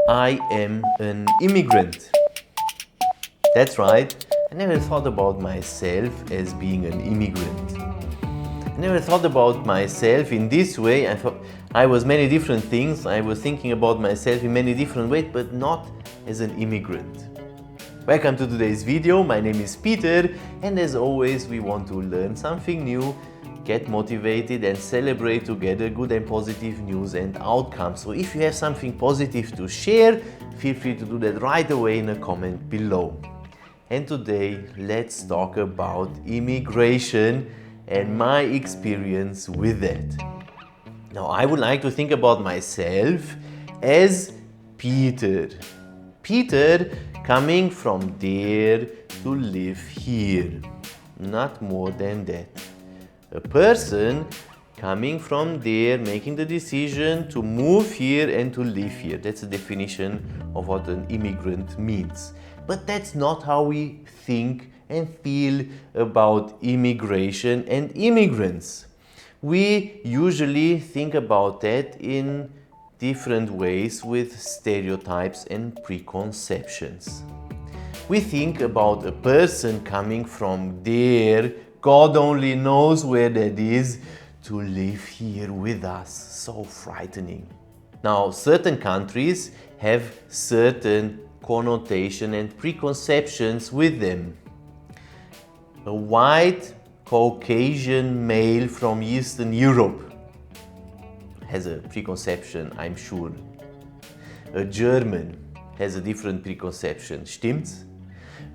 I am an immigrant. That's right, I never thought about myself as being an immigrant. I never thought about myself in this way. I thought I was many different things. I was thinking about myself in many different ways, but not as an immigrant. Welcome to today's video. My name is Peter, and as always, we want to learn something new, get motivated and celebrate together good and positive news and outcomes. So if you have something positive to share, feel free to do that right away in a comment below. And today, let's talk about immigration and my experience with that. Now, I would like to think about myself as Peter. Peter coming from there to live here. Not more than that. A person coming from there, making the decision to move here and to live here. That's the definition of what an immigrant means. But that's not how we think and feel about immigration and immigrants. We usually think about that in different ways with stereotypes and preconceptions. We think about a person coming from there, God only knows where that is, to live here with us. So frightening. Now, certain countries have certain connotation and preconceptions with them. A white Caucasian male from Eastern Europe has a preconception, I'm sure. A German has a different preconception, stimmt's?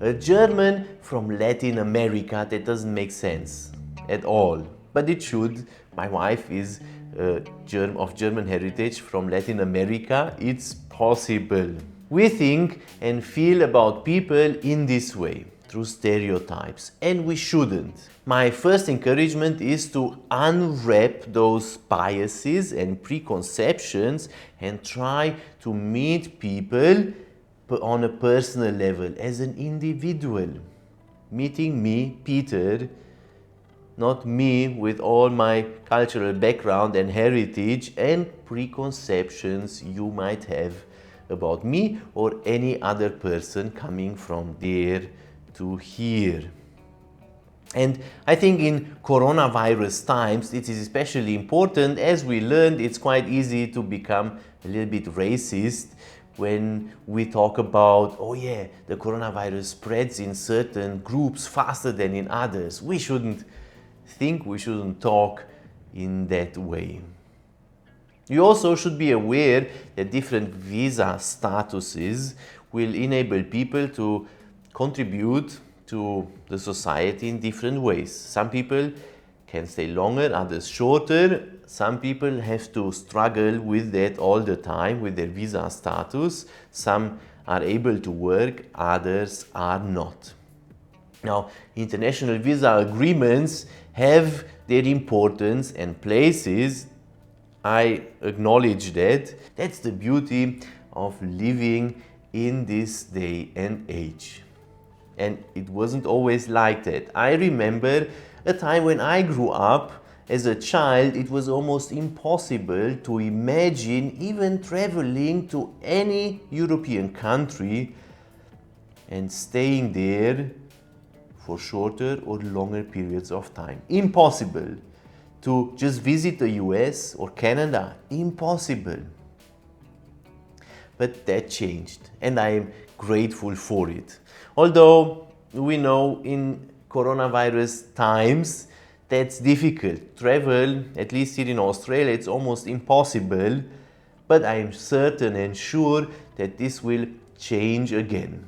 A German from Latin America, that doesn't make sense at all, but it should. My wife is of German heritage from Latin America. It's possible. We think and feel about people in this way, through stereotypes, and we shouldn't. My first encouragement is to unwrap those biases and preconceptions and try to meet people on a personal level, as an individual. Meeting me, Peter, not me with all my cultural background and heritage and preconceptions you might have about me or any other person coming from there to here. And I think in coronavirus times it is especially important. As we learned, it's quite easy to become a little bit racist when we talk about, oh yeah, the coronavirus spreads in certain groups faster than in others. We shouldn't talk in that way. You also should be aware that different visa statuses will enable people to contribute to the society in different ways. Some people can stay longer, others shorter. Some people have to struggle with that all the time, with their visa status. Some are able to work, others are not. Now, international visa agreements have their importance and places. I acknowledge that. That's the beauty of living in this day and age. And it wasn't always like that. I remember a time when I grew up as a child. It was almost impossible to imagine even traveling to any European country and staying there for shorter or longer periods of time. Impossible. To just visit the US or Canada, impossible. But that changed, and I am grateful for it. Although we know in coronavirus times that's difficult. Travel, at least here in Australia, it's almost impossible, but I am certain and sure that this will change again.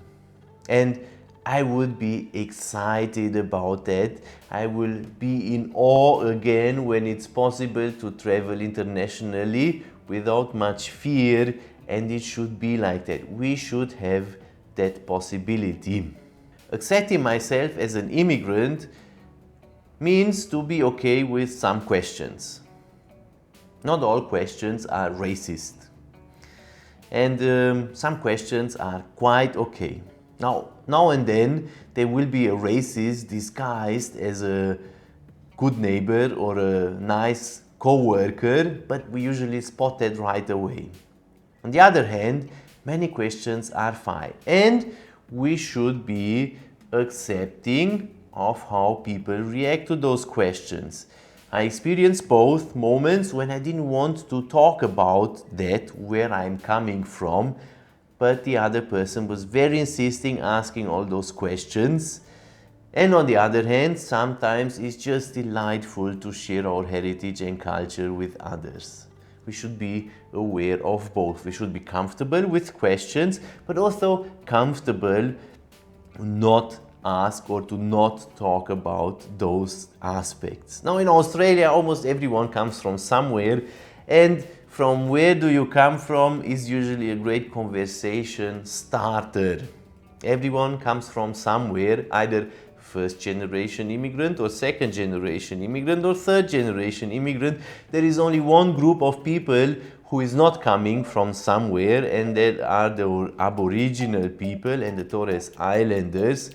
And I would be excited about that. I will be in awe again when it's possible to travel internationally without much fear, and it should be like that. We should have that possibility. Accepting myself as an immigrant means to be okay with some questions. Not all questions are racist. And some questions are quite okay. Now and then there will be a racist disguised as a good neighbor or a nice co-worker, but we usually spot that right away. On the other hand, Many questions are fine, and we should be accepting of how people react to those questions. I experienced both moments when I didn't want to talk about that, where I'm coming from, but the other person was very insisting, asking all those questions. And on the other hand, sometimes it's just delightful to share our heritage and culture with others. We should be aware of both. We should be comfortable with questions, but also comfortable not ask or to not talk about those aspects. Now in Australia, almost everyone comes from somewhere, and from where do you come from is usually a great conversation starter. Everyone comes from somewhere, either first generation immigrant or second generation immigrant or third generation immigrant. There is only one group of people who is not coming from somewhere, and that are the Aboriginal people and the Torres Islanders.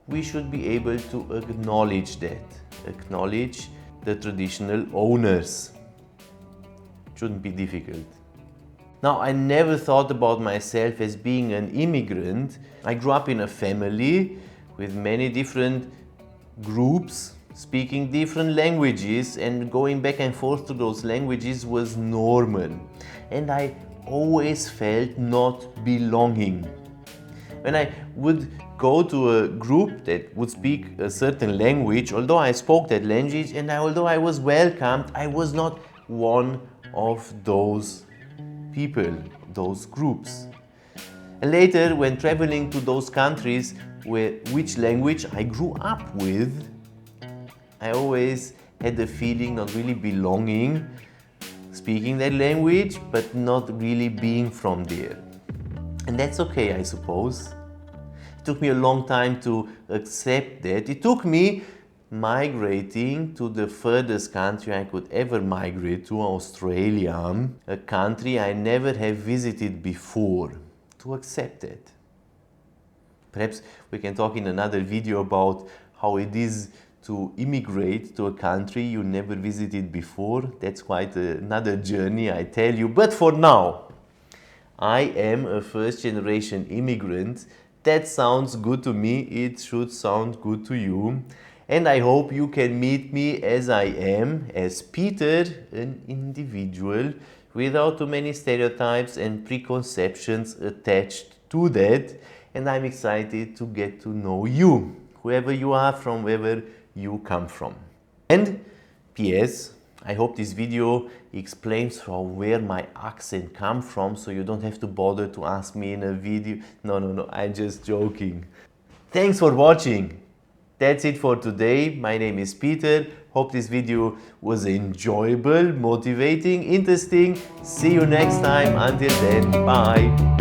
We should be able to acknowledge that, acknowledge the traditional owners. Shouldn't be difficult. Now, I never thought about myself as being an immigrant. I grew up in a family with many different groups speaking different languages, and going back and forth to those languages was normal. And I always felt not belonging. When I would go to a group that would speak a certain language, although I spoke that language and although I was welcomed, I was not one of those people, those groups. And later, when traveling to those countries which language I grew up with, I always had the feeling not really belonging, speaking that language, but not really being from there. And that's okay, I suppose. It took me a long time to accept that. It took me migrating to the furthest country I could ever migrate to, Australia, a country I never have visited before, to accept it. Perhaps we can talk in another video about how it is to immigrate to a country you never visited before. That's quite another journey, I tell you. But for now, I am a first generation immigrant. That sounds good to me. It should sound good to you. And I hope you can meet me as I am, as Peter, an individual, without too many stereotypes and preconceptions attached to that. And I'm excited to get to know you, whoever you are, from wherever you come from. And P.S. I hope this video explains from where my accent comes from, so you don't have to bother to ask me in a video. No, I'm just joking. Thanks for watching. That's it for today. My name is Peter. Hope this video was enjoyable, motivating, interesting. See you next time. Until then, bye.